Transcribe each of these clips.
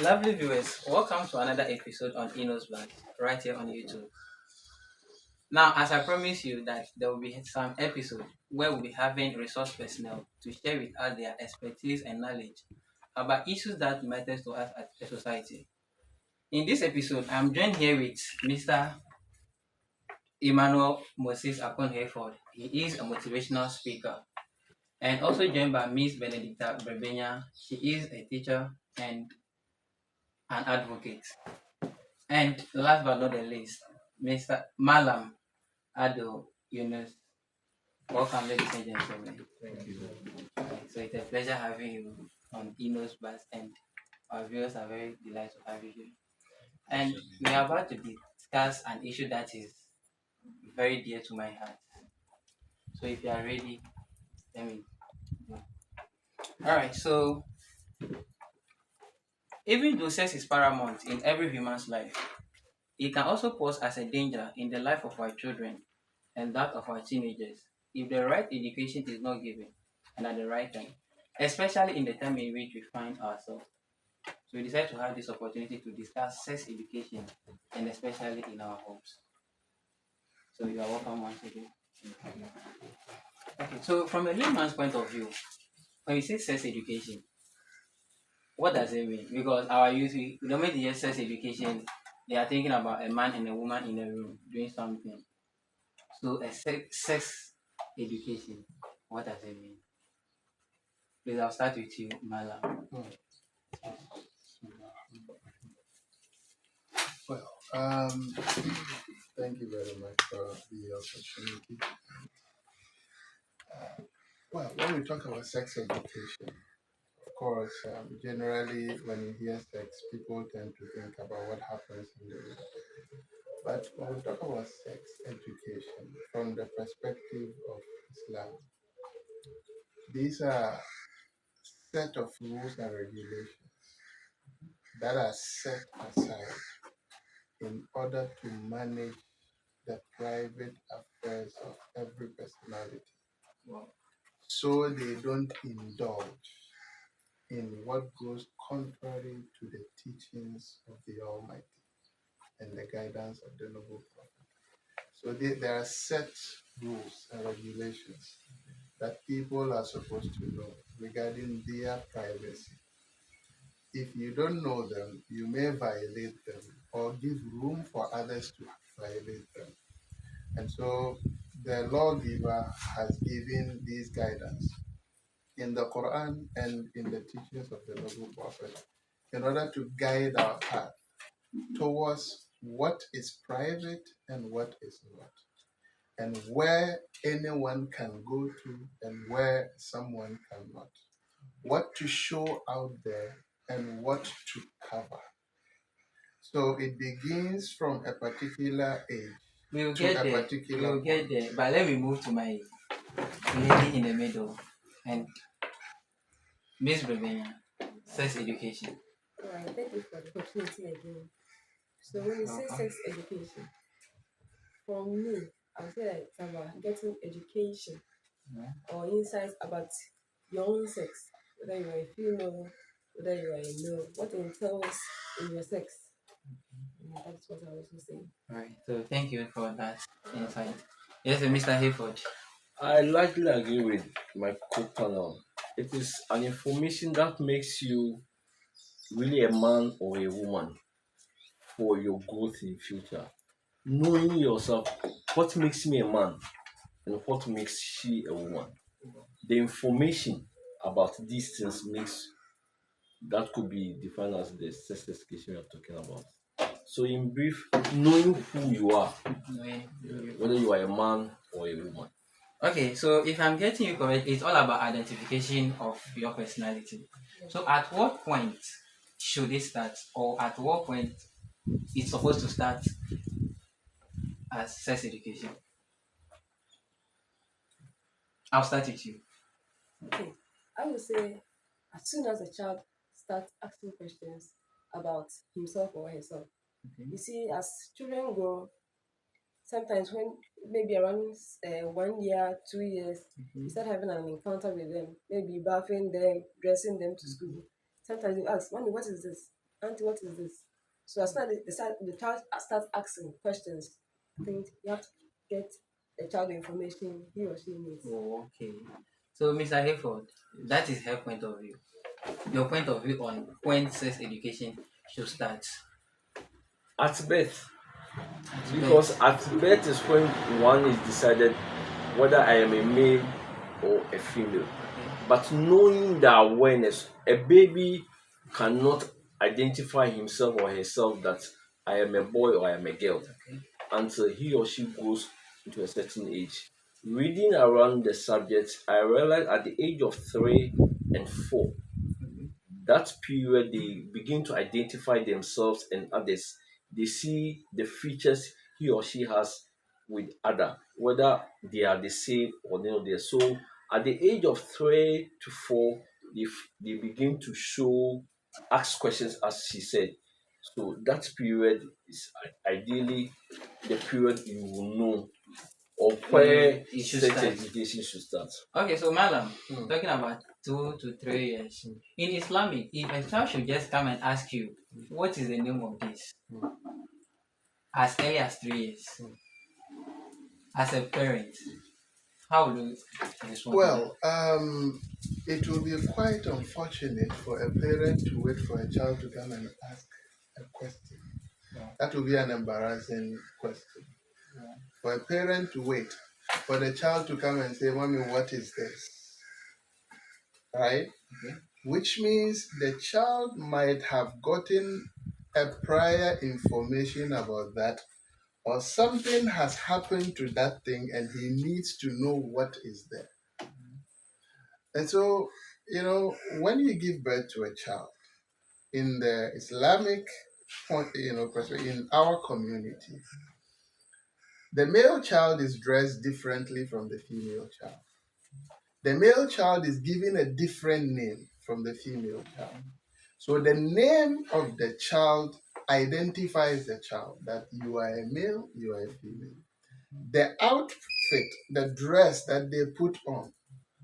Lovely viewers, welcome to another episode on INNO'S right here on YouTube. Now, as I promised you that there will be some episode where we'll be having resource personnel to share with us their expertise and knowledge about issues that matters to us as a society. In this episode, I'm joined here with Mr. Emmanuel Moses Akon Hayford. He is a motivational speaker, and also joined by Miss Benedicta Brebenya. She is a teacher and an advocate. And last but not the least, Mr. Malam Ado Yunus. Welcome, ladies and gentlemen. Thank you. So it's a pleasure having you on INNO'S Bus, and our viewers are very delighted to have you here. And we are about to discuss an issue that is very dear to my heart. So if you are ready, let me go. All right. So even though sex is paramount in every human's life, it can also pose as a danger in the life of our children and that of our teenagers if the right education is not given and at the right time, especially in the time in which we find ourselves. So we decided to have this opportunity to discuss sex education and especially in our homes. So you are welcome once again. Okay, so from a layman's point of view, when we say sex education, what does it mean? Because our youth, we don't mean to hear sex education, they are thinking about a man and a woman in a room doing something. So a sex education, what does it mean? Please, I'll start with you, Mala. Well, thank you very much for the opportunity. Well, when we talk about sex education, of course, generally when you hear sex, people tend to think about what happens in the room. But when we talk about sex education from the perspective of Islam, these are set of rules and regulations that are set aside in order to manage the private affairs of every personality. Wow. So they don't indulge in what goes contrary to the teachings of the Almighty and the guidance of the Noble Prophet. So there are set rules and regulations that people are supposed to know regarding their privacy. If you don't know them, you may violate them or give room for others to violate them. And so the lawgiver has given these guidance in the Quran and in the teachings of the Noble Prophet in order to guide our path towards what is private and what is not, and where anyone can go to and where someone cannot, what to show out there and what to cover. So it begins from a particular age We'll to get a there. particular We'll get point. there. But let me move to my lady in the middle and Miss Brebenya, sex education. All right, thank you for the opportunity again. So when you say Welcome. sex education, for me, I would say that it's about getting education Yeah. or insights about your own sex, whether you are a female, whether you are a male, what entails in your sex. That's what I was also saying. All right. So thank you for that insight. Yes, Mr. Hayford. I largely agree with my co-panel. It is an information that makes you really a man or a woman for your growth in future. Knowing yourself, what makes me a man and what makes she a woman. The information about these things makes that could be defined as the sex education we are talking about. So, in brief, knowing who you are, whether you are a man or a woman. Okay, so if I'm getting you correct, it's all about identification of your personality. So at what point should it start, or at what point it's supposed to start as sex education? I'll start with you. Okay, I would say as soon as a child starts asking questions about himself or herself, Okay. you see, as children grow, sometimes when maybe around 1 year, 2 years, you start having an encounter with them, maybe bathing them, dressing them to school. Sometimes you ask, Mommy, what is this? Auntie, what is this? So as soon as the child starts asking questions, I think you have to get the child the information he or she needs. Oh, okay. So, Mr. Hayford, that is her point of view. Your point of view on when sex education should start At birth, at because birth. at birth is when one is decided whether I am a male or a female. Okay. But knowing the awareness, a baby cannot identify himself or herself that I am a boy or I am a girl Okay. until he or she goes into a certain age. Reading around the subject, I realized at the age of 3 and 4, Mhm. that period they begin to identify themselves and others. They see the features he or she has with other, whether they are the same or not there. So at the age of 3 to 4, they begin to show, ask questions, as she said. So that period is ideally the period you will know or where You should sex start. education should start. Okay, so Malam, Hmm. talking about 2 to 3 years. In Islamic, if a child should just come and ask you, what is the name of this? As early as 3 years, as a parent, how do you respond to that? Well, it will be quite unfortunate for a parent to wait for a child to come and ask a question. Yeah. That will be an embarrassing question. Yeah. For a parent to wait for the child to come and say, Mommy, what is this? Right? Okay. Which means the child might have gotten a prior information about that, or something has happened to that thing and he needs to know what is there. And so, when you give birth to a child in the Islamic perspective, in our community, the male child is dressed differently from the female child. The male child is given a different name from the female child. So the name of the child identifies the child that you are a male, you are a female. The outfit, the dress that they put on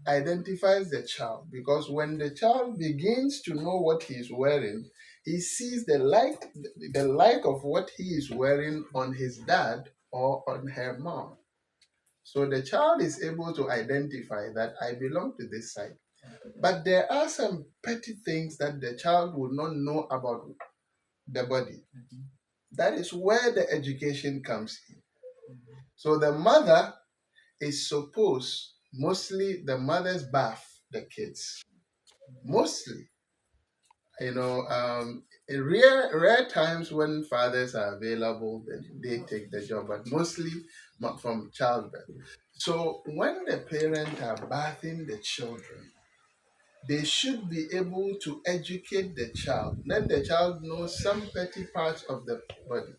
identifies the child, because when the child begins to know what he is wearing, he sees the like of what he is wearing on his dad or on her mom. So the child is able to identify that I belong to this side. But there are some petty things that the child would not know about the body. That is where the education comes in. So the mother is supposed, mostly the mothers bath the kids. Mostly, in rare times when fathers are available, then they take the job, but mostly from childbirth. So when the parents are bathing the children, they should be able to educate the child. Let the child know some petty parts of the body.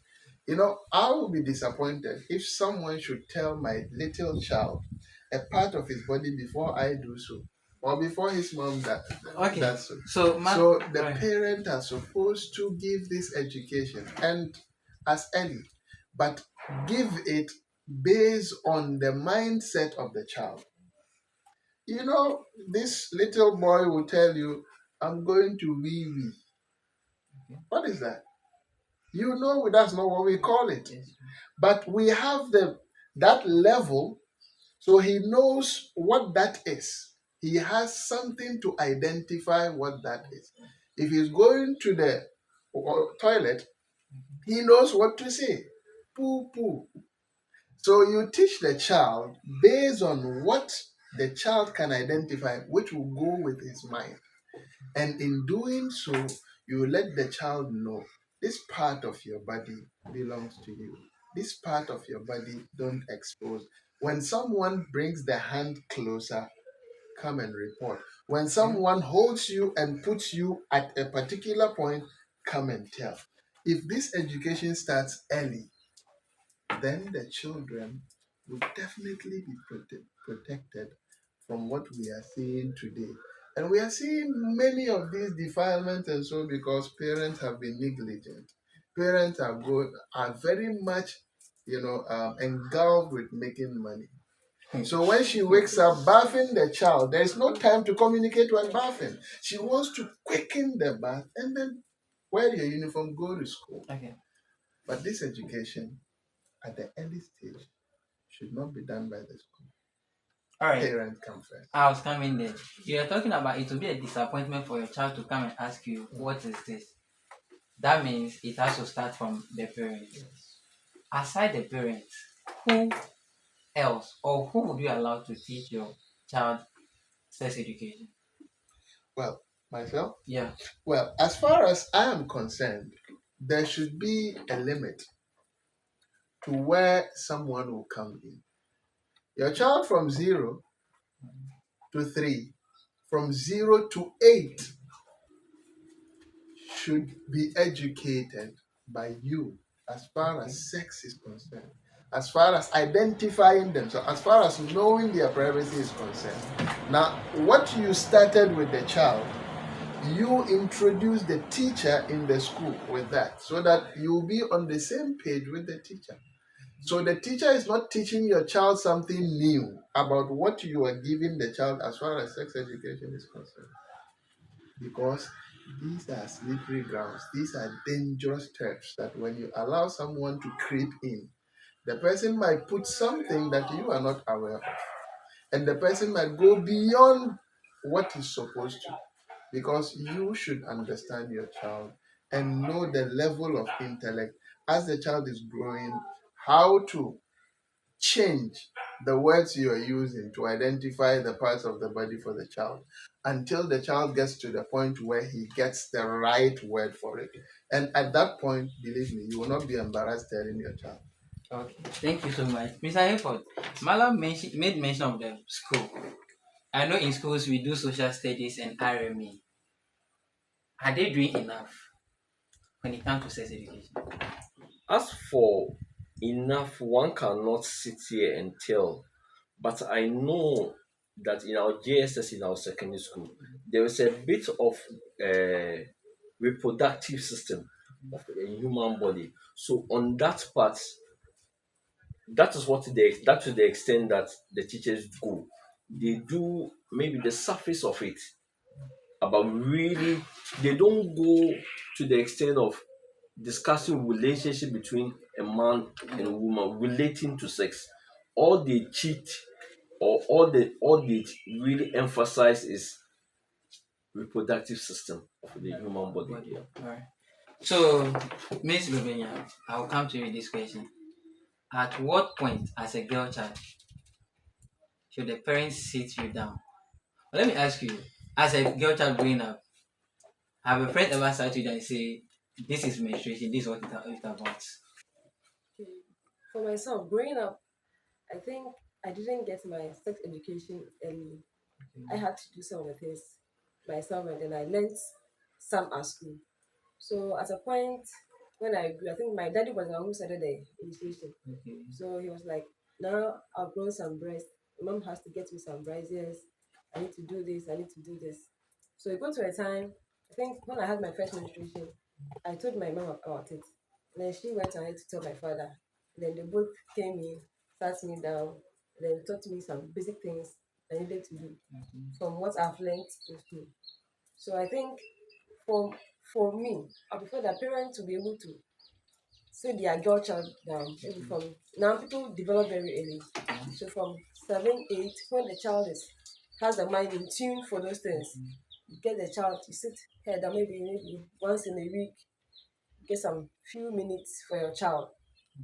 I will be disappointed if someone should tell my little child a part of his body before I do so, or before his mom Okay. does so. So, So the right. parents are supposed to give this education, and as early, but give it based on the mindset of the child. This little boy will tell you, I'm going to wee wee. What is that? That's not what we call it. Yes. But we have that level, so he knows what that is. He has something to identify what that is. If he's going to the toilet, he knows what to say. Poo poo. So you teach the child based on what the child can identify, which will go with his mind. And in doing so, you let the child know this part of your body belongs to you. This part of your body don't expose. When someone brings the hand closer, come and report. When someone holds you and puts you at a particular point, come and tell. If this education starts early, then the children will definitely be protected from what we are seeing today. And we are seeing many of these defilements and so because parents have been negligent. Parents are very much, engulfed with making money. So when she wakes up bathing the child, there's no time to communicate while bathing. She wants to quicken the bath and then wear your uniform, go to school. Okay. But this education at the early stage should not be done by the school. All right. Parents come first. I was coming there. You are talking about it will be a disappointment for your child to come and ask you, what is this? That means it has to start from the parents. Yes. Aside the parents, who else or who would you allow to teach your child sex education? Well, myself? Yeah. Well, as far as I am concerned, there should be a limit to where someone will come in. Your child from 0 to 3, from 0 to 8 should be educated by you as far as sex is concerned, as far as identifying them, so as far as knowing their privacy is concerned. Now, what you started with the child, you introduce the teacher in the school with that so that you'll be on the same page with the teacher. So the teacher is not teaching your child something new about what you are giving the child as far as sex education is concerned. Because these are slippery grounds. These are dangerous steps that when you allow someone to creep in, the person might put something that you are not aware of. And the person might go beyond what is supposed to. Because you should understand your child and know the level of intellect as the child is growing, how to change the words you are using to identify the parts of the body for the child until the child gets to the point where he gets the right word for it. And at that point, believe me, you will not be embarrassed telling your child. Okay. Thank you so much. Mr. Hayford, Malam made mention of the school. I know in schools we do social studies and RME. Are they doing enough when it comes to sex education? As for enough, one cannot sit here and tell, but I know that in our JSS, in our secondary school, there is a bit of reproductive system of the human body. So on that part, that is that to the extent that the teachers go. They do maybe the surface of it, but really they don't go to the extent of discussing relationship between a man and a woman relating to sex. All they cheat or all they really emphasize is reproductive system of the human body. Yeah. All right. So, Miss Lubenya, I'll come to you with this question. At what point, as a girl child, should the parents sit you down? Well, let me ask you, as a girl child growing up, have a friend ever sat you down and say, "This is menstruation. This is what it's about"? Okay. For myself, growing up, I think I didn't get my sex education early. I had to do some of the things myself, and then I learned some at school. So at a point when I grew, I think my daddy was the one who started the initiation. Okay. So he was like, "Now I've grown some breast. Mom has to get me some breast. Yes, I need to do this. I need to do this." So it got to a time. I think when I had my first menstruation, I told my mom about it. And then she went ahead to tell my father. And then they both came in, sat me down, and then taught me some basic things I needed to do from what I've learned in school. So I think for for me, I prefer that parents to be able to sit their girl child down. Maybe from now people develop very early. So from 7, 8, when the child is has the mind in tune for those things, you get the child to sit here down maybe once in a week, get some few minutes for your child.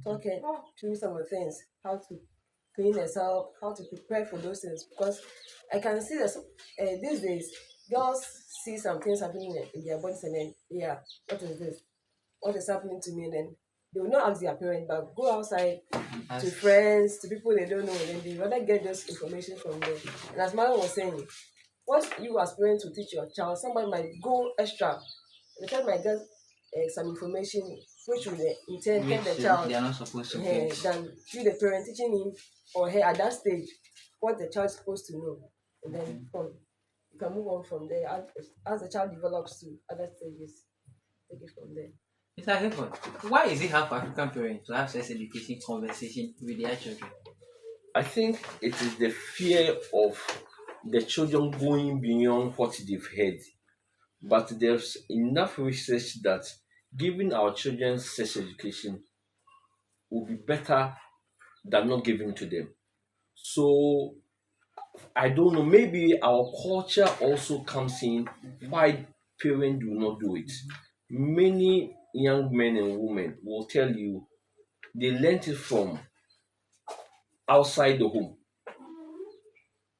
Talking through some of the things, how to clean yourself, how to prepare for those things. Because I can see that these days girls see some things happening in their bodies and then yeah, what is this? What is happening to me? And then they will not ask their parents, but go outside to friends, to people they don't know, and then they rather get this information from them. And as Mother was saying, what you as parents to teach your child, somebody might go extra. The child might get some information which will in turn help the child they are not supposed to get. than you, the parent, teaching him or her at that stage what the child is supposed to know. And then from you can move on from there as the child develops to other stages. Take it from there. Mr. Hayford, why is it hard for African parents to have sex education conversation with their children? I think it is the fear of the children going beyond what they've heard. But there's enough research that giving our children sex education will be better than not giving to them. So I don't know, maybe our culture also comes in why parents do not do it. Many young men and women will tell you they learnt it from outside the home.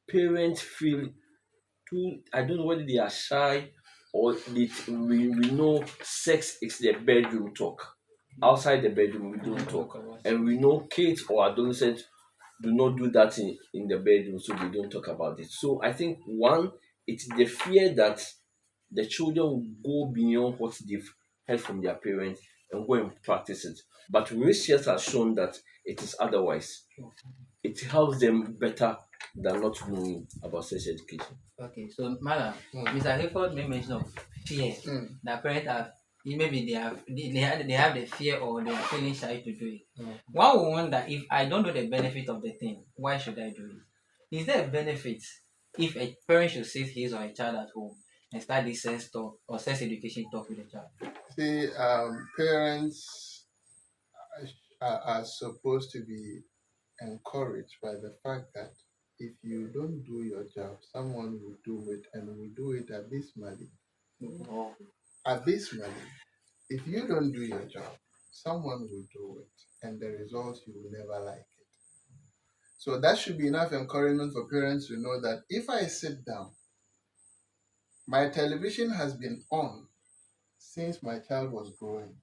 Parents feel too, I don't know whether they are shy or we know sex is their bedroom talk. Outside the bedroom, we don't talk. And we know kids or adolescents do not do that in the bedroom, so they don't talk about it. So I think one, it's the fear that the children will go beyond what they've heard from their parents and go and practice it. But research has shown that it is otherwise. It helps them better than not knowing about sex education. Okay, so Madam, Mm. Mr. Hayford made mention of fear Mm. that parents have. Maybe they have the fear or they are feeling shy to do it. One will wonder, if I don't know the benefit of the thing, why should I do it? Is there a benefit if a parent should sit his or her child at home and start this sex talk or sex education talk with the child? See, parents are supposed to be encouraged by the fact that if you don't do your job, someone will do it and will do it abysmally. Oh, Abysmally. If you don't do your job, someone will do it, and the result you will never like it. So that should be enough encouragement for parents to know that if I sit down, my television has been on since my child was growing,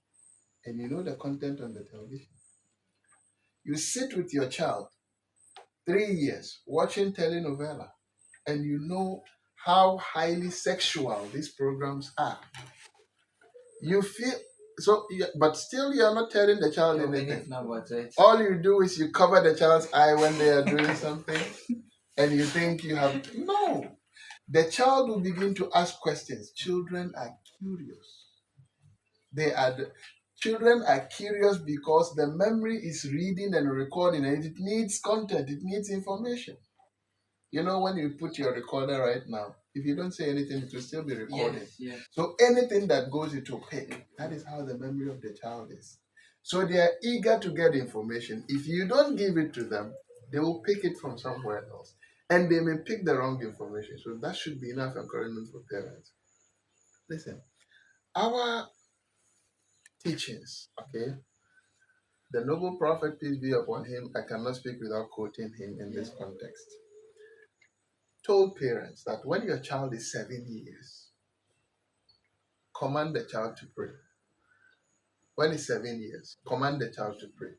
and you know the content on the television. You sit with your child 3 years watching telenovela, and you know how highly sexual these programs are. You feel so, but still, you are not telling the child anything. All you do is you cover the child's eye when they are doing something, and you think you have no. The child will begin to ask questions. Children are curious. They are the, Children are curious because the memory is reading and recording, and it needs content. It needs information. You know, when you put your recorder right now, if you don't say anything, it will still be recording. yes. So anything that goes, it will pick. That is how the memory of the child is. So they are eager to get information. If you don't give it to them, they will pick it from somewhere else. And they may pick the wrong information. So that should be enough encouragement for parents. Listen, our teachings, okay? The noble prophet, peace be upon him, I cannot speak without quoting him in this context, told parents that when your child is 7 years, command the child to pray. When he's 7 years, command the child to pray.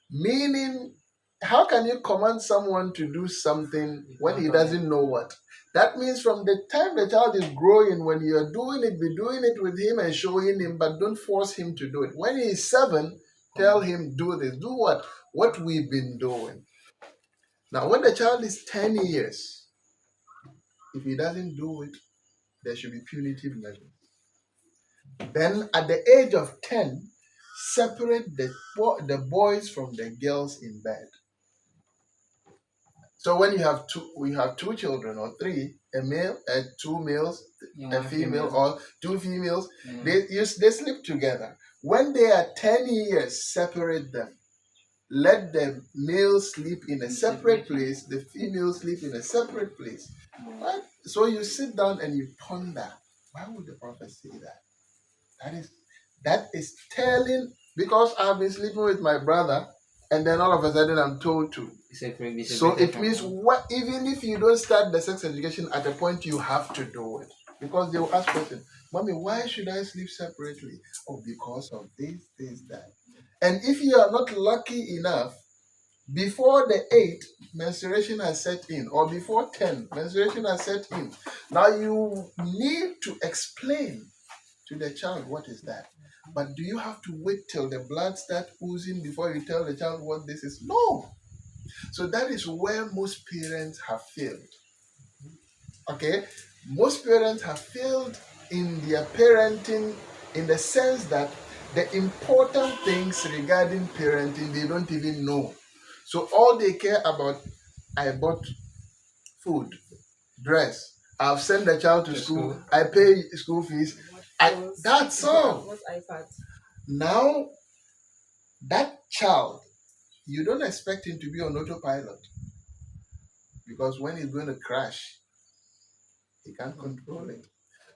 Meaning, how can you command someone to do something when he doesn't know what? That means from the time the child is growing, when you're doing it, be doing it with him and showing him, but don't force him to do it. When he is 7, tell him, do this. Do what? What we've been doing. Now, when the child is 10 years, if he doesn't do it, there should be punitive measures. Then at the age of 10, separate the boys from the girls in bed. So when you have two children or three, a male, two males, a female, or two females, they sleep together. When they are 10 years, separate them. Let the male sleep in a separate place, the female sleep in a separate place. Right? So you sit down and you ponder, why would the prophet say that? That is telling, because I've been sleeping with my brother, and then all of a sudden I'm told to. So it means even if you don't start the sex education at a point, you have to do it. Because they will ask questions, Mommy, why should I sleep separately? Oh, because of this, that. And if you are not lucky enough, before the 8, menstruation has set in, or before 10, menstruation has set in. Now you need to explain to the child what is that. But do you have to wait till the blood starts oozing before you tell the child what this is? No. So that is where most parents have failed. Okay? Most parents have failed in their parenting, in the sense that the important things regarding parenting, they don't even know. So all they care about, I bought food, dress, I've sent the child to To school. school. I pay school fees. Phones, That's all. what iPads. Now that child, you don't expect him to be on autopilot because when he's going to crash, he can't control it.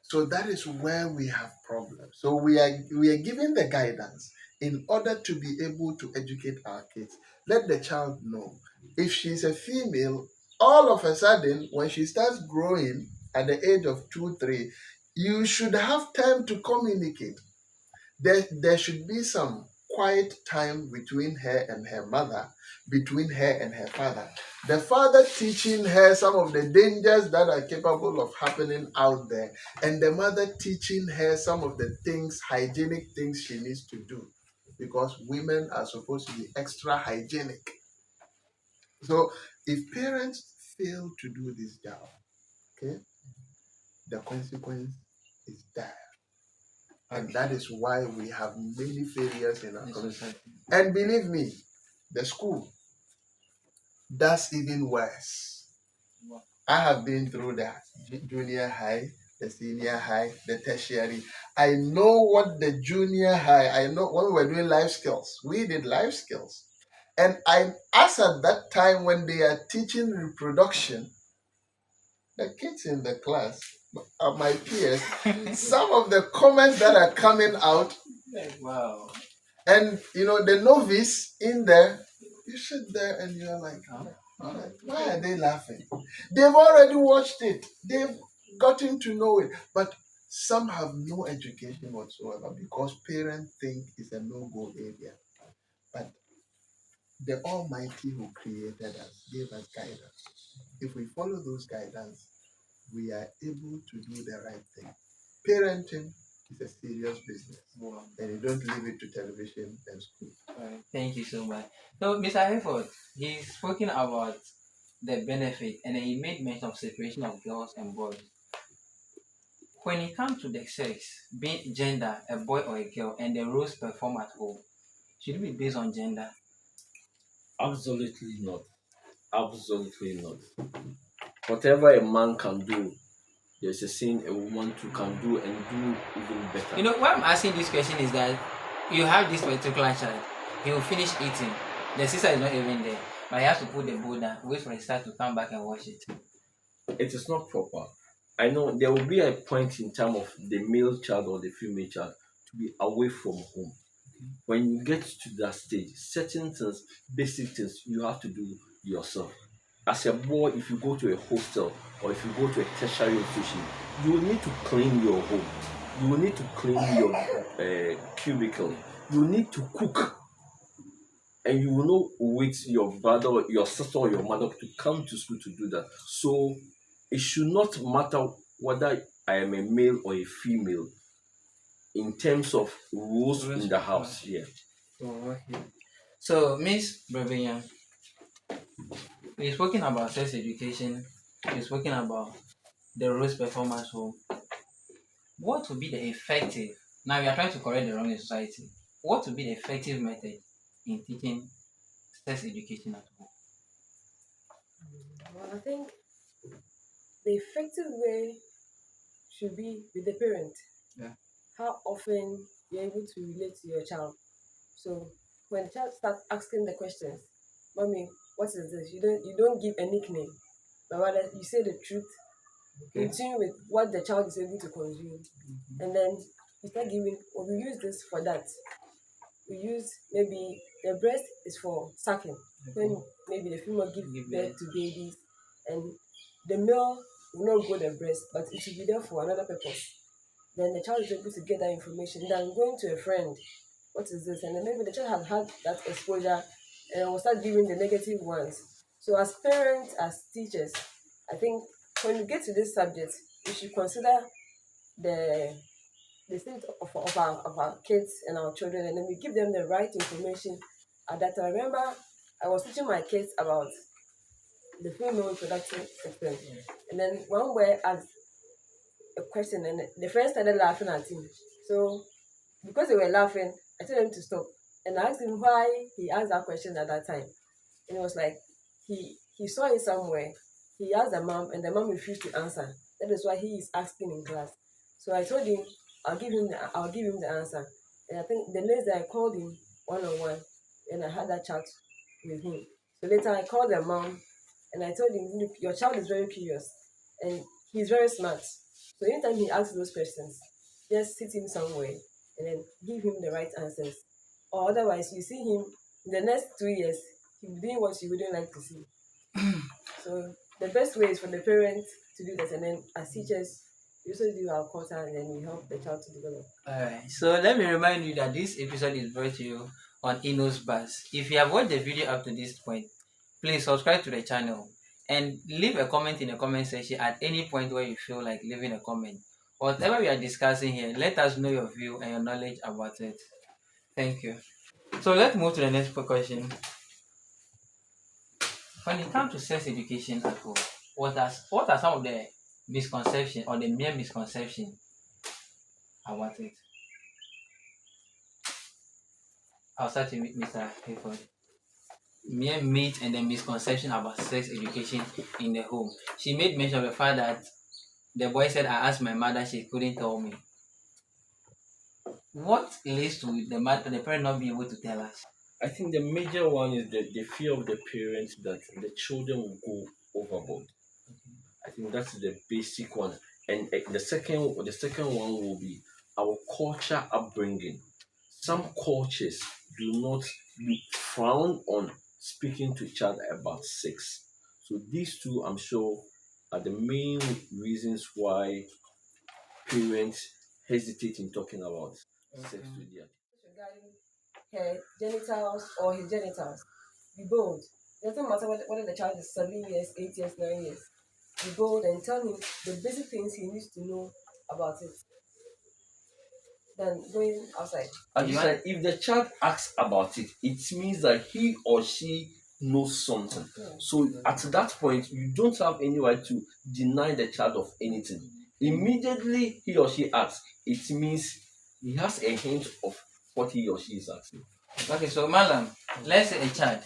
So that is where we have problems. So we are giving the guidance in order to be able to educate our kids. Let the child know. If she's a female, all of a sudden, when she starts growing at the age of 2, 3, you should have time to communicate. There should be some quiet time between her and her mother, between her and her father. The father teaching her some of the dangers that are capable of happening out there, and the mother teaching her some of the things, hygienic things she needs to do, because women are supposed to be extra hygienic. So if parents fail to do this job, okay, the consequence is dire. And that is why we have many failures in our community. And believe me, the school does even worse. I have been through the junior high, the senior high, the tertiary. I know what the junior high, I know when we were doing life skills, we did life skills. And I asked at that time when they are teaching reproduction, the kids in the class, my peers, some of the comments that are coming out. Wow. And the novice in there, you sit there and you're like, why are they laughing? They've already watched it. They've gotten to know it. But some have no education whatsoever because parents think it's a no-go area. But the Almighty who created us gave us guidance. If we follow those guidance, we are able to do the right thing. Parenting is a serious business. Wow. And you don't leave it to television and school. Right. Thank you so much. So, Mr. Hayford, he's spoken about the benefit and then he made mention of separation of girls and boys. When it comes to the sex, being gender, a boy or a girl, and the roles performed at home, should it be based on gender? Absolutely not. Absolutely not. Whatever a man can do, there's a thing a woman too can do and do even better. Why I'm asking this question is that you have this particular child, he will finish eating. The sister is not even there, but he has to put the bowl down, wait for the sister to come back and wash it. It is not proper. I know there will be a point in time of the male child or the female child to be away from home. When you get to that stage, certain things, basic things, you have to do yourself. As a boy, if you go to a hostel or if you go to a tertiary institution, you will need to clean your home. You will need to clean your cubicle. You will need to cook. And you will not wait your brother, or your sister, or your mother to come to school to do that. So it should not matter whether I am a male or a female in terms of rules in the house. Yeah. Oh, okay. So, Miss Brevian, we've spoken about sex education, we've spoken about the rules performance home. What would be the effective, now we are trying to correct the wrong in society, what would be the effective method in teaching sex education at home? Well, I think the effective way should be with the parent. Yeah. How often you're able to relate to your child. So when the child starts asking the questions, "Mommy, what is this?" You don't give a nickname, but rather you say the truth in tune with what the child is able to consume. And then you start giving, well, we use this for that. We use maybe the breast is for sucking. When maybe the female give birth to babies, and the male will not grow the breast, but it will be there for another purpose. Then the child is able to get that information. Then going to a friend, what is this? And then maybe the child has had that exposure and will start giving the negative ones. So as parents, as teachers, I think when you get to this subject, we should consider the state of our kids and our children, and then we give them the right information at that time. I remember I was teaching my kids about the female reproductive system, and then one boy asked a question, and the friends started laughing at him. So because they were laughing, I told them to stop, and I asked him why he asked that question at that time, and it was like he saw it somewhere. He asked the mom, and the mom refused to answer. That is why he is asking in class. So I told him I'll give him the answer. And I think the next day I called him one on one, and I had that chat with him. So later I called the mom and I told him, look, your child is very curious and he's very smart. So anytime he asks those questions, just sit him somewhere and then give him the right answers. Or otherwise, you see him in the next 2 years, he'll be doing what you wouldn't like to see. So the best way is for the parents to do that, and then as teachers, we also do our quota, and then we help the child to develop. Alright, so let me remind you that this episode is brought to you on INNO'S Buzz. If you have watched the video up to this point, please subscribe to the channel and leave a comment in the comment section at any point where you feel like leaving a comment. Whatever we are discussing here, let us know your view and your knowledge about it. Thank you. So let's move to the next question. When it comes to sex education at home, what are some of the misconceptions or the mere misconceptions about it? I'll start with Mr. Hayford. Mere myth and the misconception about sex education in the home. She made mention of the fact that the boy said, I asked my mother, she couldn't tell me. What leads to the parent not being able to tell us? I think the major one is the fear of the parents that the children will go overboard. I think that's the basic one. And the second one will be our culture upbringing. Some cultures do not frown on speaking to child about sex. So these two, I'm sure, are the main reasons why parents hesitate in talking about sex with their. Regarding her genitals or his genitals, be bold. It doesn't matter whether the child is 7 years, 8 years, 9 years. Be bold and tell him the basic things he needs to know about it. Then going outside. And you said if the child asks about it, it means that he or she knows something. So at that point, you don't have any right to deny the child of anything. Immediately he or she asks, it means he has a hint of what he or she is asking. Okay, so Malam, let's say a child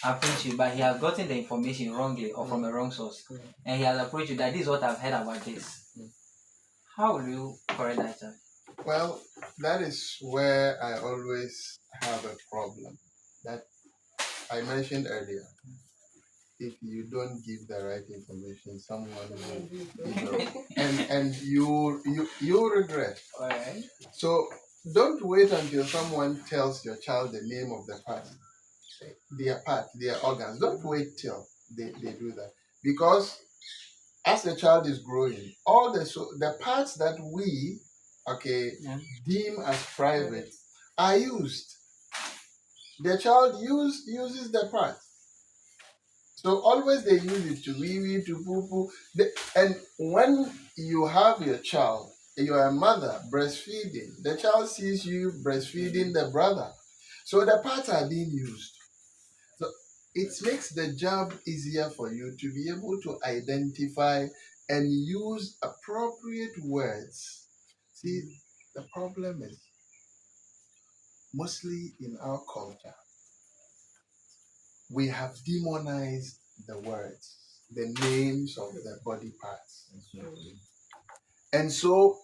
approach you, but he has gotten the information wrongly or from a wrong source, and he has approached you that this is what I've heard about this. How will you correct that child? Well, that is where I always have a problem that I mentioned earlier. If you don't give the right information, someone will be wrong, and you regret. All right. So don't wait until someone tells your child the name of the part, their organs. Don't wait till they do that, because as the child is growing, all the parts that we deem as private are used. The child uses the part. So always they use it to wee wee, to poo poo. And when you have your child, you are a mother breastfeeding, the child sees you breastfeeding the brother. So the parts are being used. So it makes the job easier for you to be able to identify and use appropriate words. See, the problem is mostly in our culture, we have demonized the words, the names of the body parts. And so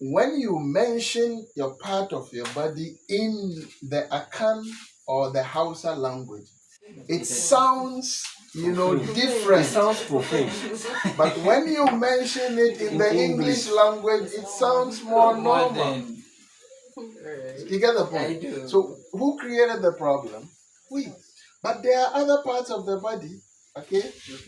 when you mention your part of your body in the Akan or the Hausa language, it sounds, different. It sounds profane. But when you mention it in the English language, it sounds more normal. You get the point? I do. So who created the problem? We. But there are other parts of the body,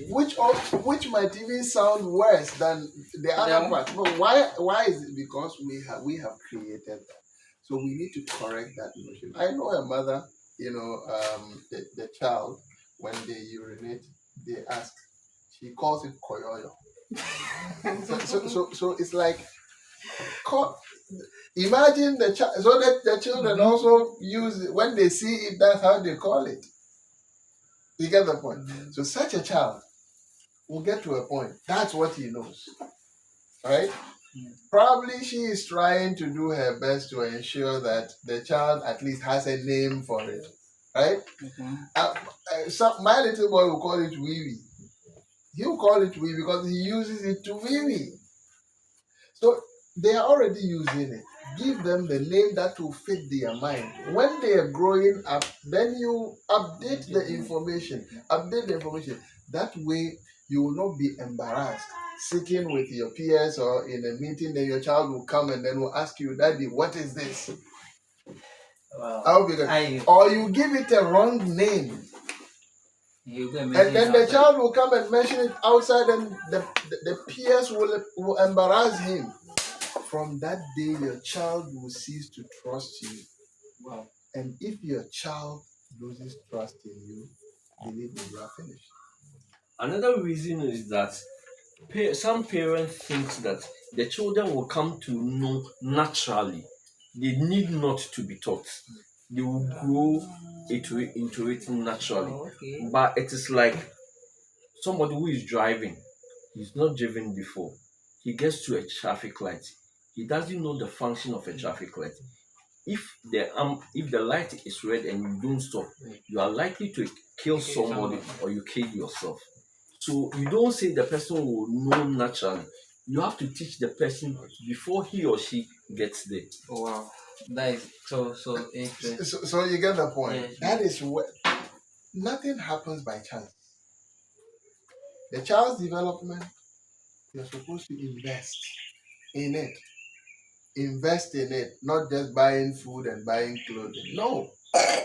which might even sound worse than the other part. But why is it? Because we have created that. So we need to correct that notion. I know a mother, the child, when they urinate, they ask, she calls it koyoyo. so it's like, imagine the child, so that the children also use it. When they see it, that's how they call it. You get the point? So such a child will get to a point. That's what he knows. Right? Probably she is trying to do her best to ensure that the child at least has a name for it. Right? My little boy will call it wee wee. He will call it wee because he uses it to wee wee. So they are already using it. Give them the name that will fit their mind. When they are growing up, then you update the information. Update the information. That way, you will not be embarrassed sitting with your peers or in a meeting. Then your child will come and then will ask you, "Daddy, what is this?" Wow. How big? Or you give it a wrong name. You go And mention then it the outside. child will come and mention it outside, and the peers will embarrass him. From that day, your child will cease to trust you. Wow. And if your child loses trust in you, believe me, you are finished. Another reason is that some parents think that the children will come to know naturally. They need not to be taught. They will grow into it naturally. Oh, okay. But it is like somebody who is driving. He's not driven before. He gets to a traffic light. He doesn't know the function of a traffic light. If the light is red and you don't stop, you are likely to kill somebody or you kill yourself. So you don't say the person will know naturally. You have to teach the person before he or she gets there. Oh, wow. That is so interesting. So you get the point. Yes. That is what nothing happens by chance. The child's development, you're supposed to invest in it. Invest in it, not just buying food and buying clothing. No,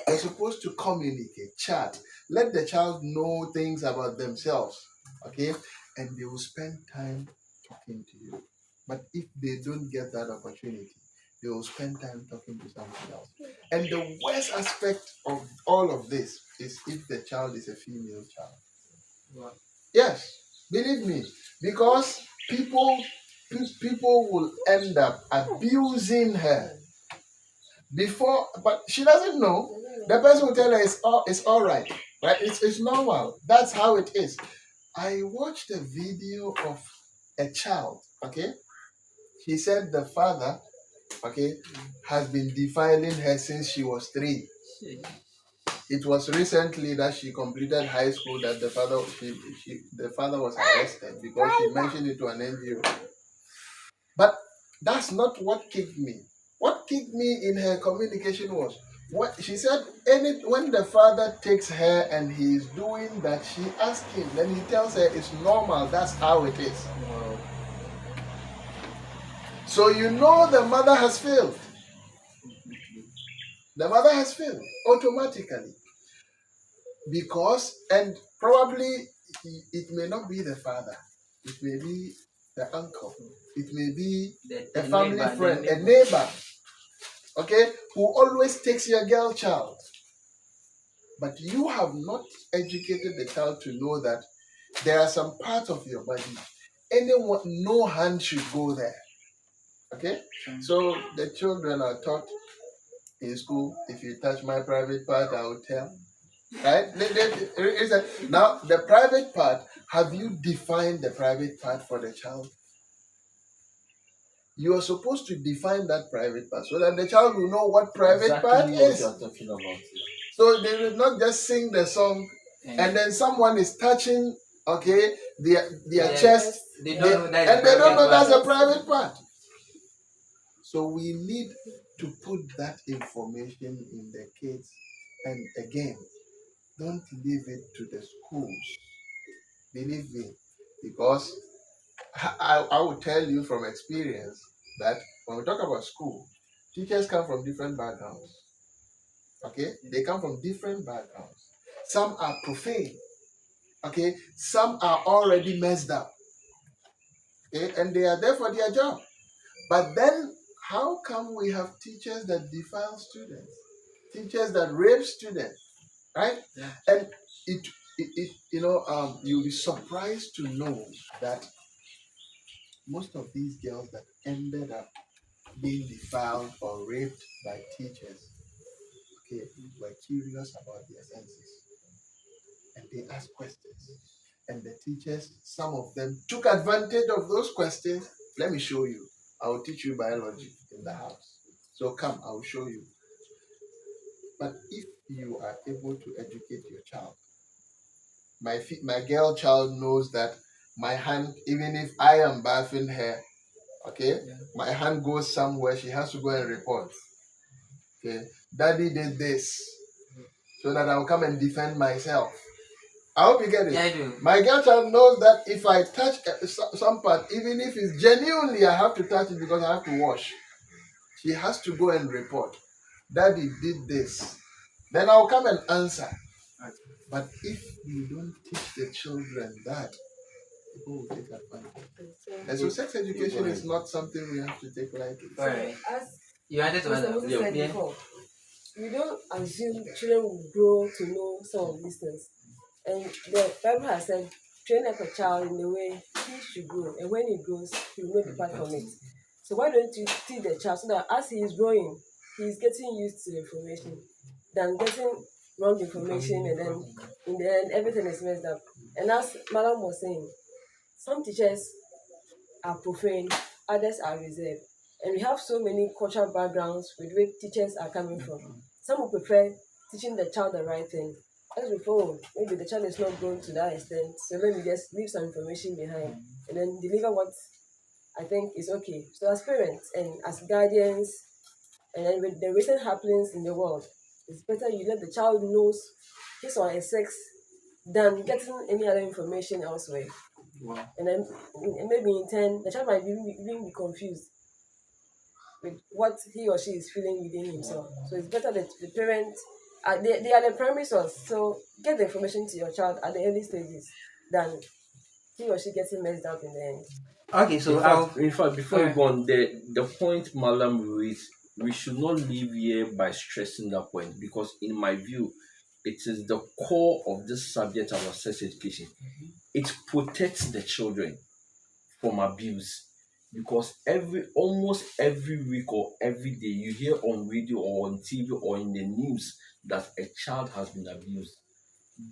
you're supposed to communicate, chat, let the child know things about themselves, okay? And they will spend time talking to you. But if they don't get that opportunity, they will spend time talking to someone else. And the worst aspect of all of this is if the child is a female child. Wow. Yes, believe me, because people will end up abusing her before, but she doesn't know. The person will tell her it's all right, right? It's normal. That's how it is. I watched a video of a child. Okay, she said the father, okay, has been defiling her since she was 3. It was recently that she completed high school that the father was arrested because she mentioned it to an NGO. But that's not what kicked me. What kicked me in her communication was what she said. When the father takes her and he is doing that, she asks him. Then he tells her it's normal. That's how it is. Wow. So you know the mother has failed. The mother has failed automatically because, and probably it may not be the father. It may be the uncle. It may be a family friend, a neighbor. Okay, who always takes your girl child. But you have not educated the child to know that there are some parts of your body. No hand should go there. Okay? So the children are taught in school, if you touch my private part, I will tell. Right? Now, the private part, have you defined the private part for the child? You are supposed to define that private part so that the child will know what private part is. What you are talking about. So they will not just sing the song and then someone is touching, okay, their chest. They don't know that and they don't know that's a private part. So we need to put that information in the kids. And again, don't leave it to the schools. Believe me, because I will tell you from experience that when we talk about school, teachers come from different backgrounds. Okay, they come from different backgrounds. Some are profane. Okay, some are already messed up. Okay, and they are there for their job. But then, how come we have teachers that defile students, teachers that rape students, right? Yeah. And you'll be surprised to know that most of these girls that ended up being defiled or raped by teachers, okay, were curious about their senses. And they asked questions. And the teachers, some of them took advantage of those questions. Let me show you. I will teach you biology in the house. So come, I will show you. But if you are able to educate your child, my girl child knows that my hand, even if I am bathing her, Okay, Yeah. my hand goes somewhere, she has to go and report. Okay, daddy did this so that I'll come and defend myself. I hope you get it. Yeah, I do. My girl child knows that if I touch some part, even if it's genuinely I have to touch it because I have to wash, she has to go and report. Daddy did this. Then I'll come and answer. But if you don't teach the children that, people will take advantage. And so sex education is not something we have to take lightly. All right. As You wanted to add Mr. up? Moses said Yeah. before, we don't assume children will grow to know some of these things. And the Bible has said, train up a child in the way he should grow, and when he grows, he will not depart from it. So why don't you teach the child so that as he is growing, he is getting used to the information than getting wrong information, and then in the end everything is messed up. And as Madam was saying, some teachers are profane, others are reserved. And we have so many cultural backgrounds with which teachers are coming from. Some will prefer teaching the child the right thing. As before, maybe the child is not grown to that extent, so let me just leave some information behind and then deliver what I think is okay. So as parents and as guardians, and then with the recent happenings in the world, it's better you let the child knows his or her sex than getting any other information elsewhere. Wow. And then maybe in turn, the child might even be confused with what he or she is feeling within himself. So it's better that the parents, they are the primary source. So get the information to your child at the early stages than he or she getting messed up in the end. Okay, so I'll. In fact, before you Alright. go on, the point Malam raised, we should not leave here by stressing that point because, in my view, it is the core of this subject, our sex education. It protects the children from abuse because almost every week or every day you hear on radio or on TV or in the news that a child has been abused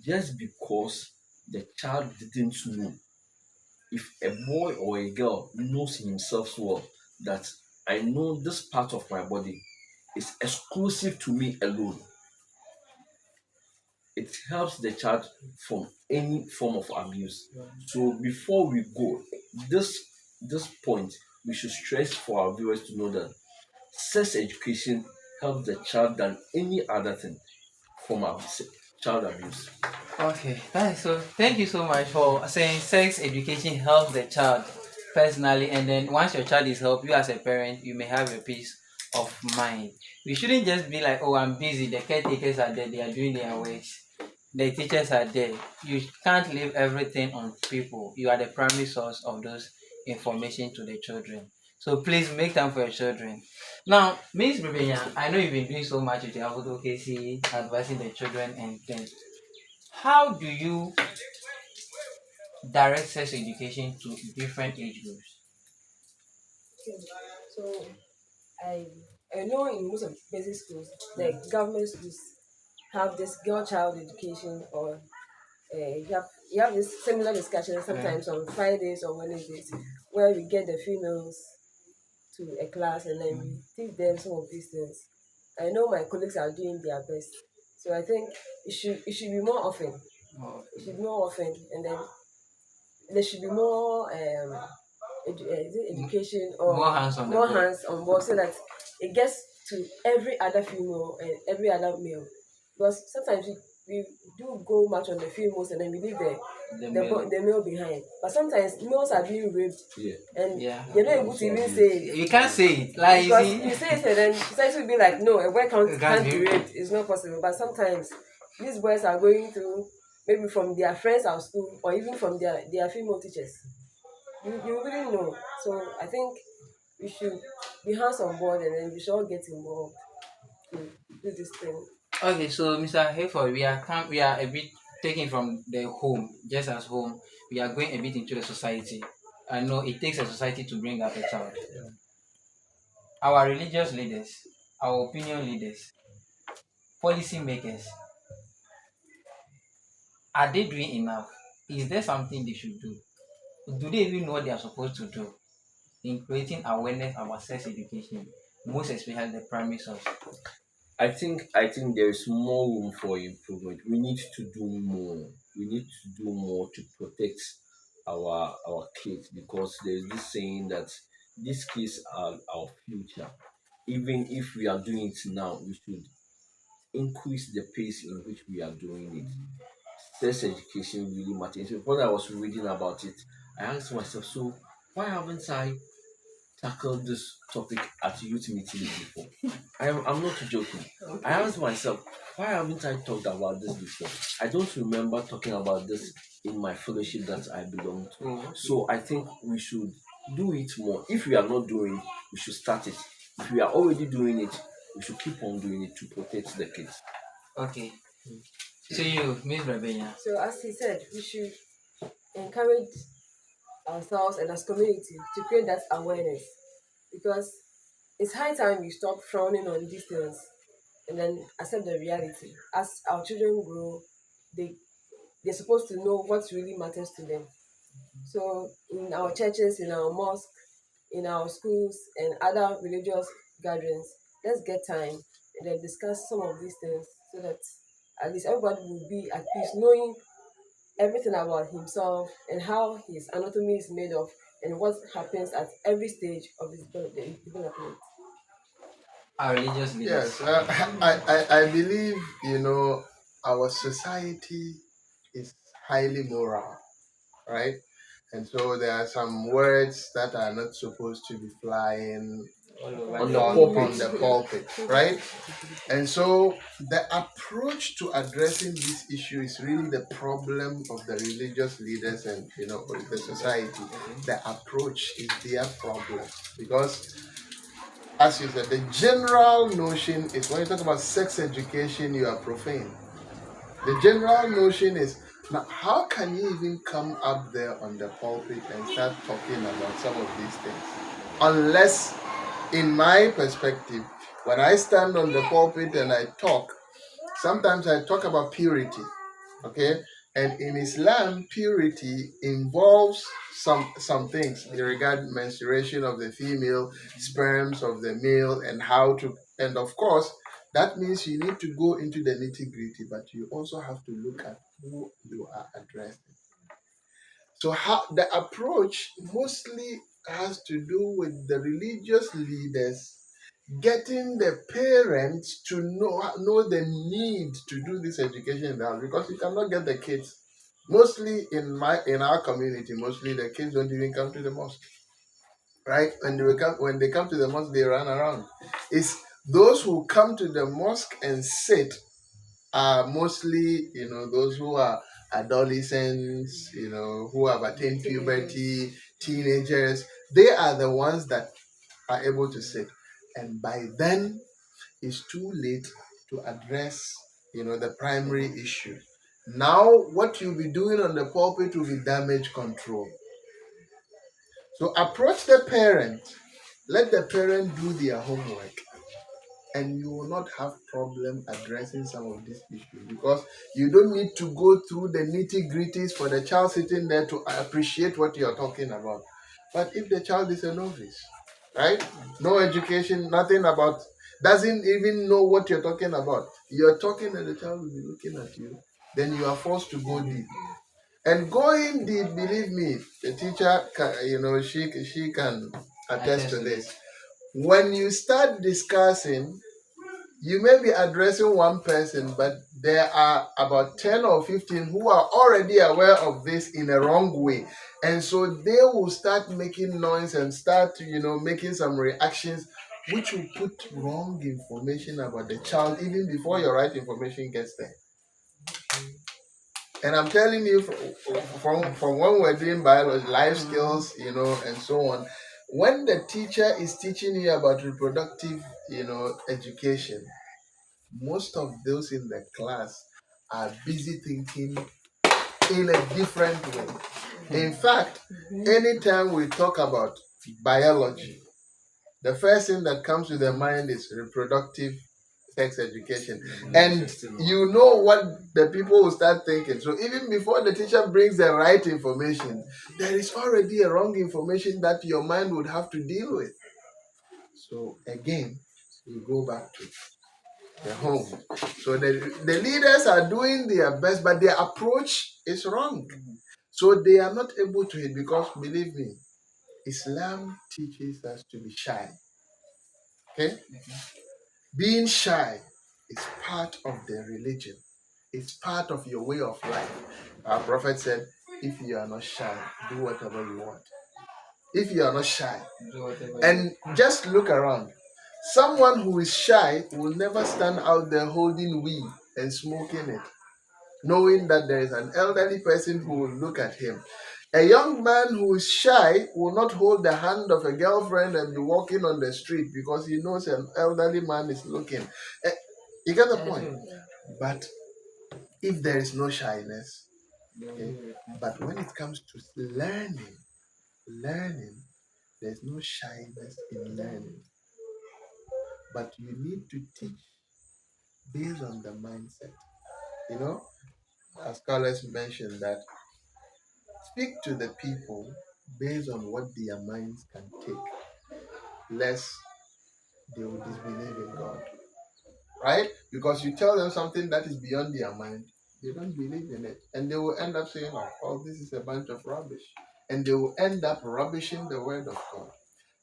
just because the child didn't know. If a boy or a girl knows himself well that I know this part of my body is exclusive to me alone, it helps the child from any form of abuse. So before we go, this this point we should stress for our viewers to know that sex education helps the child than any other thing from child abuse. Okay, that is so. Thank you so much for saying sex education helps the child personally, and then once your child is helped, you as a parent, you may have a peace of mind. We shouldn't just be like, oh, I'm busy. The caretakers are there; they are doing their works. The teachers are there. You can't leave everything on people. You are the primary source of those information to the children. So please make time for your children. Now, Miss Rebecca, I know you've been doing so much with your advocacy, advising the children and things. How do you direct sex education to different age groups? Okay. So I I know in most of basic schools, the government schools have this girl child education, or you have this similar discussion Yeah. sometimes on Fridays or Wednesdays where we get the females to a class and then we teach them some of these things. I know my colleagues are doing their best, so I think it should be more often. Oh, It should be more often, and then there should be more is it education more or hands on the more board. hands on board so that it gets to every other female and every other male. Because sometimes we do go much on the females and then we leave The male. the male behind. But sometimes males are being raped Yeah. and Yeah. they're not able to even say it. You can't say it. Like you Because see, you say it and then society will be like, no, a boy you can't can't be be. raped. It's not possible. But sometimes these boys are going through maybe from their friends at school or even from their female teachers. You wouldn't know. So I think we should be hands on board and then we should all get involved to do this thing. Okay, so Mr. Hayford, we are a bit taking from the home, just as home. We are going a bit into the society. I know it takes a society to bring up a child. Our religious leaders, our opinion leaders, policy makers, are they doing enough? Is there something they should do? Do they even know what they are supposed to do in creating awareness about sex education, most especially the primary source? I think there is more room for improvement. We need to do more. We need to do more to protect our kids because there's this saying that these kids are our future. Even if we are doing it now, we should increase the pace in which we are doing it. Sex education really matters. So when I was reading about it, I asked myself, so why haven't I tackled this topic at youth meetings before? I'm not joking. I asked myself, why haven't I talked about this before? I don't remember talking about this in my fellowship that I belong to. So I think we should do it more. If we are not doing, we should start it. If we are already doing it, we should keep on doing it to protect the kids. Okay. So you, Miss Rabenya. So as he said, we should encourage ourselves and as community to create that awareness, because it's high time we stop frowning on these things and then accept the reality. As our children grow, they they're supposed to know what really matters to them. So in our churches, in our mosque, in our schools and other religious gatherings, let's get time and then discuss some of these things so that at least everybody will be at peace knowing everything about himself and how his anatomy is made of and what happens at every stage of his development. Our religious Yes, leaders. I believe, our society is highly moral, right? And so there are some words that are not supposed to be flying All over On the the on pulpit, the pulpit, right? And so the approach to addressing this issue is really the problem of the religious leaders and the society. The approach is their problem because, as you said, the general notion is when you talk about sex education, you are profane. The general notion is now how can you even come up there on the pulpit and start talking about some of these things? Unless, in my perspective, when I stand on the pulpit and I talk, sometimes I talk about purity. Okay? And in Islam, purity involves some things in regard menstruation of the female, sperms of the male, and how to, and of course, that means you need to go into the nitty gritty, but you also have to look at who you are addressing. So how the approach mostly has to do with the religious leaders getting the parents to know the need to do this education in the house, because you cannot get the kids. Mostly in our community, mostly the kids don't even come to the mosque, right? When they come to the mosque, they run around. It's those who come to the mosque and sit are mostly, those who are adolescents, who have attained puberty, teenagers. They are the ones that are able to sit. And by then, it's too late to address, the primary issue. Now, what you'll be doing on the pulpit will be damage control. So approach the parent. Let the parent do their homework, and you will not have problem addressing some of these issues, because you don't need to go through the nitty gritties for the child sitting there to appreciate what you're talking about. But if the child is a novice, right, no education, nothing about, doesn't even know what you're talking about, you're talking and the child will be looking at you, then you are forced to go deep. And going deep, believe me, the teacher can, she can attest to this. When you start discussing, you may be addressing one person, but there are about 10 or 15 who are already aware of this in a wrong way. And so they will start making noise and start, making some reactions, which will put wrong information about the child even before your right information gets there. And I'm telling you from when we're doing biology, life skills, and so on, when the teacher is teaching you about reproductive, education, most of those in the class are busy thinking in a different way. In fact, anytime we talk about biology, the first thing that comes to their mind is reproductive sex education. And you know what the people will start thinking. So even before the teacher brings the right information, there is already a wrong information that your mind would have to deal with. So again, we go back to the home. So the leaders are doing their best, but their approach is wrong. So they are not able to hit, because believe me, Islam teaches us to be shy. Okay? Being shy is part of the religion. It's part of your way of life. Our prophet said, if you are not shy, do whatever you want. If you are not shy. Do whatever And just look around. Someone who is shy will never stand out there holding weed and smoking it, knowing that there is an elderly person who will look at him. A young man who is shy will not hold the hand of a girlfriend and be walking on the street because he knows an elderly man is looking. Eh, You get the point? But if there is no shyness, okay, but when it comes to learning, there's no shyness in learning. But you need to teach based on the mindset. You know, as scholars mentioned that speak to the people based on what their minds can take, lest they will disbelieve in God. Right? Because you tell them something that is beyond their mind, they don't believe in it. And they will end up saying, oh, this is a bunch of rubbish. And they will end up rubbishing the word of God.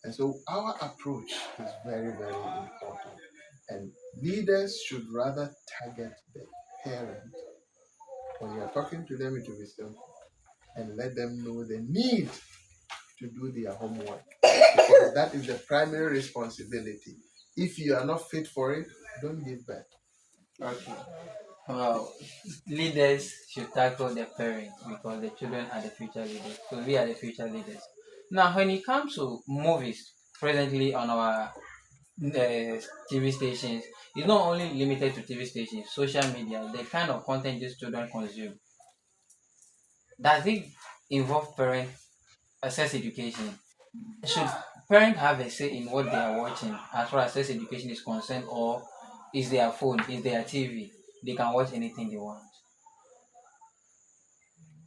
And so our approach is very, very important. And leaders should rather target the parent. When you are talking to them, it will be simple. And let them know the need to do their homework. Because that is the primary responsibility. If you are not fit for it, don't give birth. Okay. Well, leaders should tackle their parents because the children are the future leaders. So we are the future leaders. Now, when it comes to movies presently on our TV stations, it's not only limited to TV stations, social media, the kind of content these children consume. Does it involve parent access education? Should parents have a say in what they are watching as far as sex education is concerned, or is their phone, is their TV, they can watch anything they want?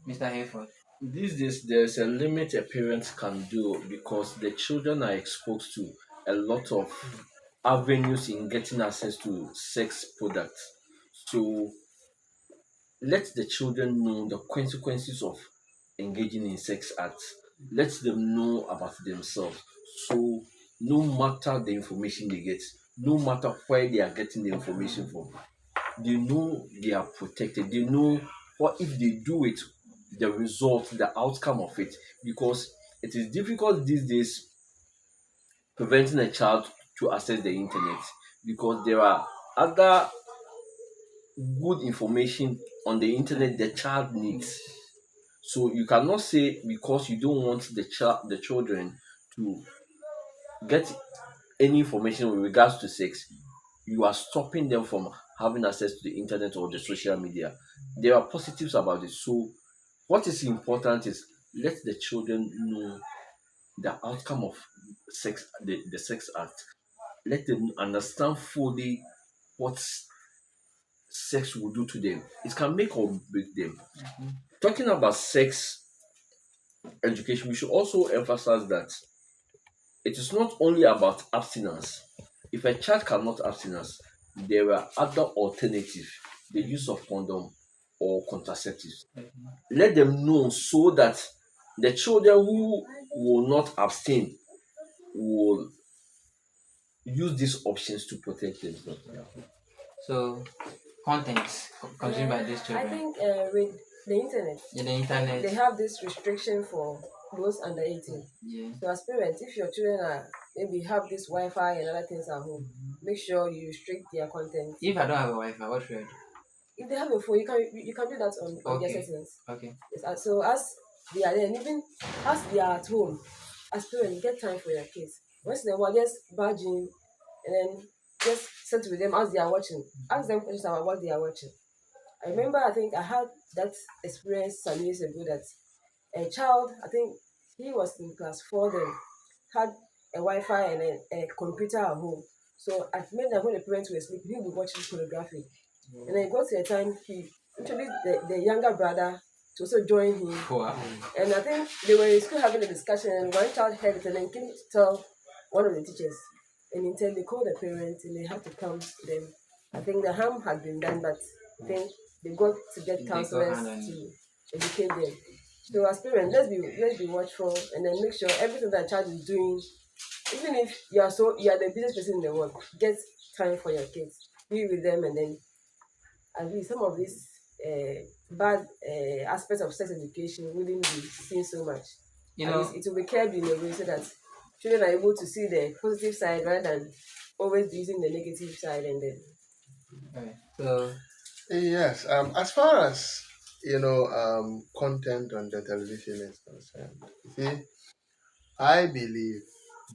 Mr. Hayford. These days, there's a limit a parent can do because the children are exposed to a lot of avenues in getting access to sex products. So let the children know the consequences of engaging in sex acts. Let them know about themselves. So no matter the information they get, no matter where they are getting the information from, they know they are protected. They know what if they do it, the result, the outcome of it. Because it is difficult these days preventing a child to access the internet because there are other good information on the internet the child needs. So you cannot say because you don't want the children to get any information with regards to sex, you are stopping them from having access to the internet or the social media. There are positives about it. So what is important is let the children know the outcome of the sex act. Let them understand fully what sex will do to them. It can make or break them. Talking about sex education, we should also emphasize that it is not only about abstinence. If a child cannot abstinence, there are other alternatives, the use of condom or contraceptives. Let them know so that the children who will not abstain will use these options to protect themselves. So, contents consumed by these I children. think with the internet, In the internet. they have this restriction for those under 18. Yeah. So as parents, if your children are maybe have this Wi-Fi and other things at home, make sure you restrict their content. If I don't have a Wi-Fi, what should I do? If they have a phone, you can do that on their Okay. settings. Okay. Yes, so as they are there, and even as they are at home, as parents, get time for your kids. Once in a while, just barge in and then just sit with them as they are watching. Ask them questions about what they are watching. I remember, I think I had that experience some years ago that a child, I think he was in class 4 then, had a Wi-Fi and a computer at home. So at midnight when the parents were asleep, he would be watching pornography. And then it got to a time he introduced the younger brother to also join him. Wow. And I think they were in school having a discussion, and one child heard it and then came to tell one of the teachers. And in turn, they called the parents and they had to come to them. I think the harm had been done, but I think they got to get They counselors got hand on to educate them. So as parents, let's be watchful and then make sure everything that child is doing, even if you are the busiest person in the world, get time for your kids, be with them, and then at least some of these bad aspects of sex education wouldn't be seen so much. You At least know, it will be curbed in a way so that children are able to see the positive side rather than always using the negative side and then right. So Yes, as far as content on the television is concerned, you see, I believe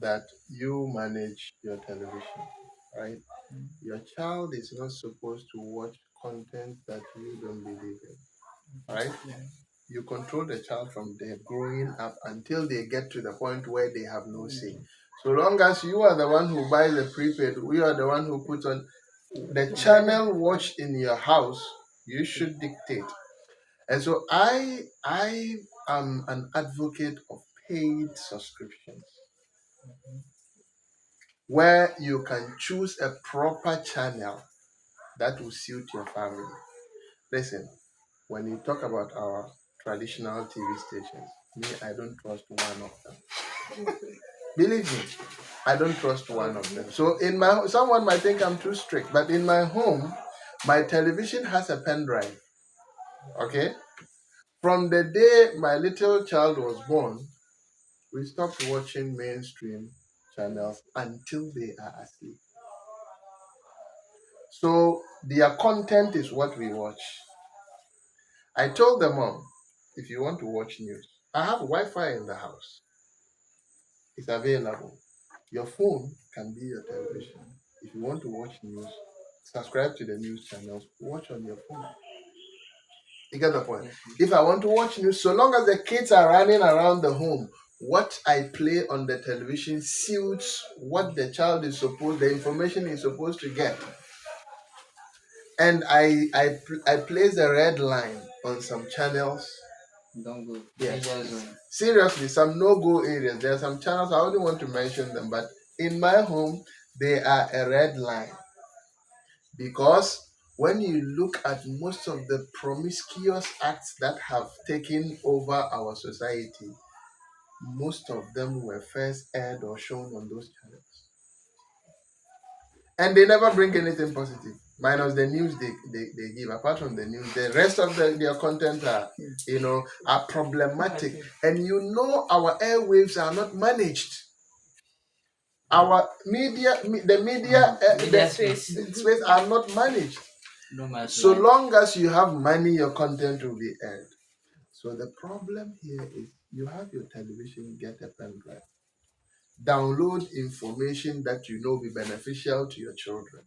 that you manage your television, right? Your child is not supposed to watch content that you don't believe in, right? yeah, You control the child from their growing up until they get to the point where they have no say. So long as you are the one who buys the prepaid, we are the one who puts on the channel watched in your house, you should dictate. And so I am an advocate of paid subscriptions where you can choose a proper channel that will suit your family. Listen, when you talk about our traditional TV stations, me, I don't trust one of them. Believe me, I don't trust one of them. So in my someone might think I'm too strict, but in my home, my television has a pen drive. Okay? From the day my little child was born, we stopped watching mainstream channels until they are asleep. So their content is what we watch. I told the mom, if you want to watch news, I have Wi-Fi in the house. It's available. Your phone can be your television. If you want to watch news, subscribe to the news channels, watch on your phone. You get the point? yes, If I want to watch news, so long as the kids are running around the home, what I play on the television suits what the child is supposed, the information is supposed to get. And I place a red line on some channels. don't go Yes. danger zone. Seriously, some no-go areas. There are some channels, I wouldn't want to mention them, but in my home, they are a red line. Because when you look at most of the promiscuous acts that have taken over our society, most of them were first aired or shown on those channels. And they never bring anything positive, minus the news they give. Apart from the news, the rest of their content are problematic. And our airwaves are not managed. Our the media, Media space. the space are not managed. No man's So land. long as you have money, your content will be aired. So the problem here is you have your television, get a pen drive, download information that you know will be beneficial to your children,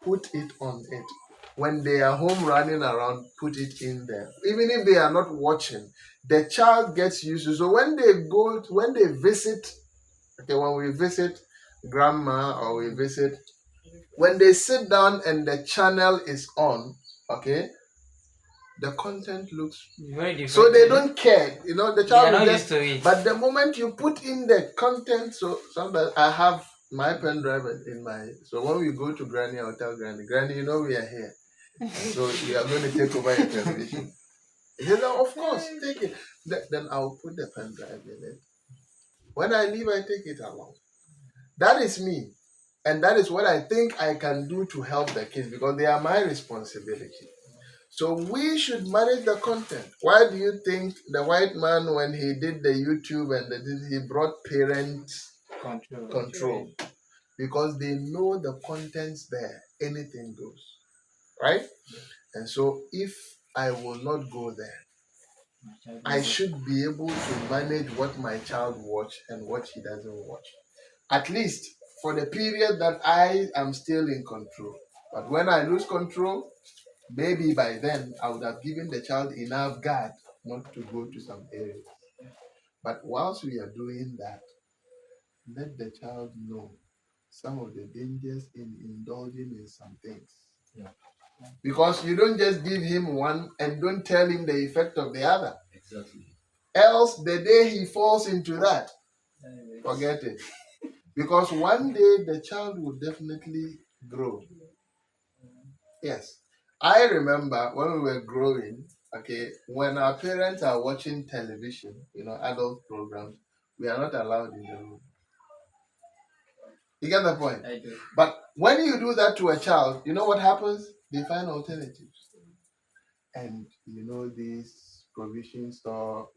put it on it. When they are home running around, put it in there. Even if they are not watching, the child gets used to. So when they visit, okay, when we visit grandma or we visit, when they sit down and the channel is on, okay, the content looks Very different. so they don't care. The They are child will not just. used to it. But the moment you put in the content, so sometimes I have my pen drive in my. So when we go to Granny, I'll tell Granny, we are here. So we are going to take over your television. Of course, take it. Then I'll put the pen drive in it. When I leave, I take it along. That is me. And that is what I think I can do to help the kids because they are my responsibility. So we should manage the content. Why do you think the white man, when he did the YouTube he brought parent control? Because they know the contents there. Anything goes. Right? And so if I will not go there, I should be able to manage what my child watch and what he doesn't watch. At least for the period that I am still in control. But when I lose control, maybe by then I would have given the child enough guard not to go to some areas. But whilst we are doing that, let the child know some of the dangers in indulging in some things. Yeah. Because you don't just give him one and don't tell him the effect of the other. Exactly. Else, the day he falls into that, forget it. Because one day the child will definitely grow. Yes. I remember when we were growing, Okay, when our parents are watching television, adult programs, we are not allowed in the room. You get the point? I do. But when you do that to a child, you know what happens? They find alternatives. And this provision store,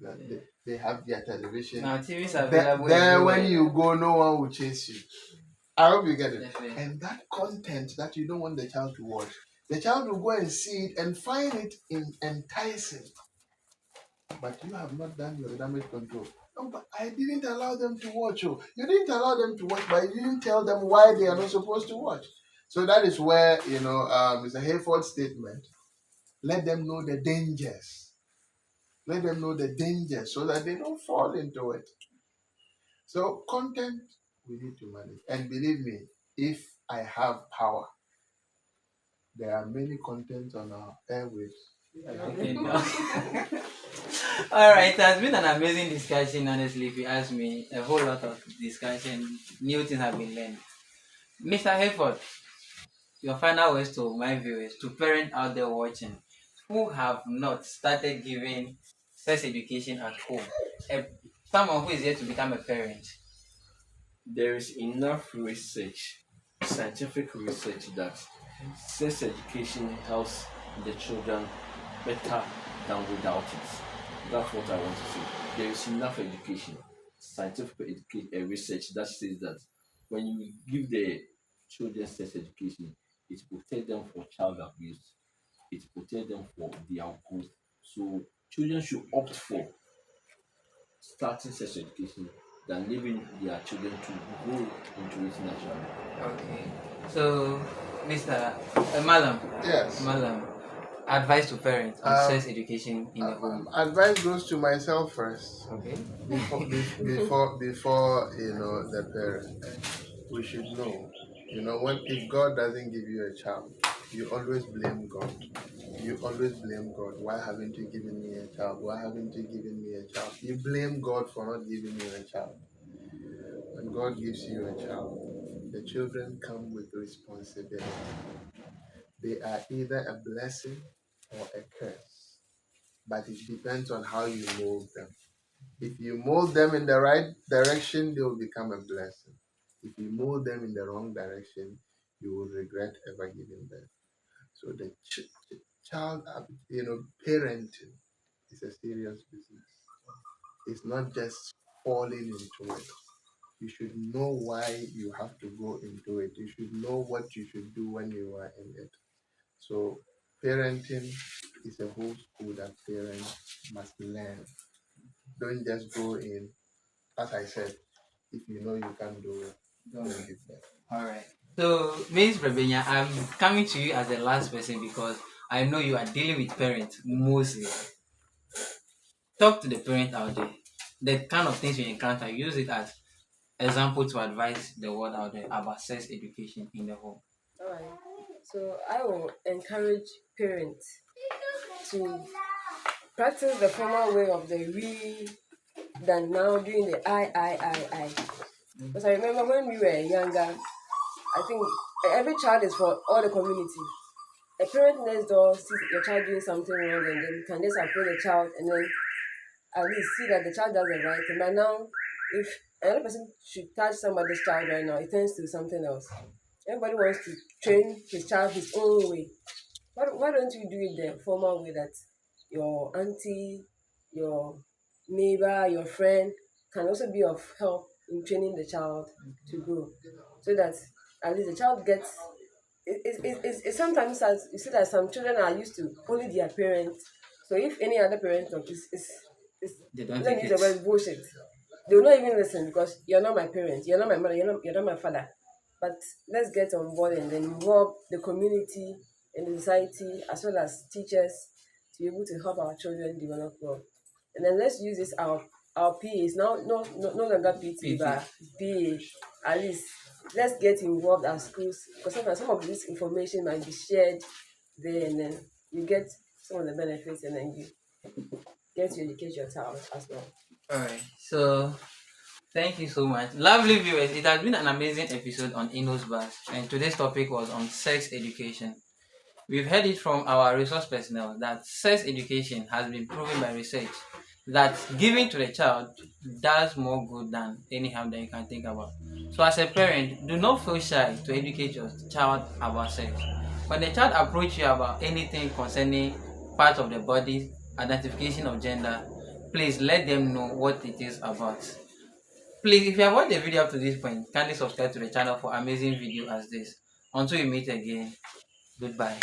that they have their television. Now TVs are There, available there when everywhere. you go, no one will chase you. I hope you get it. Definitely. And that content that you don't want the child to watch, the child will go and see it and find it enticing. But you have not done your damage control. No, but I didn't allow them to watch. Oh, you didn't allow them to watch, but you didn't tell them why they are not supposed to watch. So that is where Mr. Hayford's statement. Let them know the dangers. Let them know the dangers so that they don't fall into it. So content we need to manage. And believe me, if I have power, there are many contents on our airwaves. Okay, no. All right, it has been an amazing discussion. Honestly, if you ask me, a whole lot of discussion, new things have been learned. Mr. Hayford, your final words to my viewers, to parents out there watching, who have not started giving sex education at home, a, someone who is yet to become a parent. There is enough research, scientific research, that sex education helps the children better than without it. That's what I want to say. There is enough education, scientific research that says that when you give the children sex education, it protects them from child abuse, it protects them from their growth. So children should opt for starting sex education than leaving their children to go into it naturally. Okay. So, Mr. Malam, Yes. Malam, advice to parents on Um, sex education in the home. Advice goes to myself first. Okay. Before the parent. We should know. When if God doesn't give you a child, you always blame God. You always blame God. Why haven't you given me a child? Why haven't you given me a child? You blame God for not giving you a child. When God gives you a child, the children come with responsibility. They are either a blessing or a curse, but it depends on how you mold them. If you mold them in the right direction, they will become a blessing. If you mold them in the wrong direction, you will regret ever giving birth. So the child, parenting is a serious business. It's not just falling into it. You should know why you have to go into it. You should know what you should do when you are in it. So parenting is a whole school that parents must learn. Don't just go in. As I said, if you know you can do it, don't give them. All right. So, Ms. Rebenya, I'm coming to you as the last person because I know you are dealing with parents mostly. Talk to the parent out there. The kind of things you encounter, use it as example to advise the world out there about sex education in the home. All right. So I will encourage parents to practice the former way of the we than now doing the I. Because I remember when we were younger, I think every child is for all the community. A parent next door sees your child doing something wrong and then can just approach the child and then at least see that the child does the right thing. But now, if another person should touch somebody's child right now, it turns to something else. Everybody wants to train his child his own way. Why don't you do it the formal way that your auntie, your neighbor, your friend can also be of help in training the child to grow, so that at least the child gets. It sometimes as you see that some children are used to only their parents. So if any other parent talk is They don't let take me use the it. word bullshit. They will not even listen because you're not my parent, you're not my mother, you're not my father. But let's get on board and then involve the community and the society as well as teachers to be able to help our children develop well. And then let's use this our PAs now no longer PT PT. but PA. At least let's get involved at schools because sometimes some of this information might be shared there and then you get some of the benefits and then you get to educate your child as well. All right. So, thank you so much. Lovely viewers, it has been an amazing episode on INNO'S, and today's topic was on sex education. We've heard it from our resource personnel that sex education has been proven by research that giving to the child does more good than any harm that you can think about. So, as a parent, do not feel shy to educate your child about sex. When the child approach you about anything concerning part of the body, identification of gender, please let them know what it is about. Please, if you have watched the video up to this point, kindly subscribe to the channel for amazing video as this. Until we meet again, goodbye.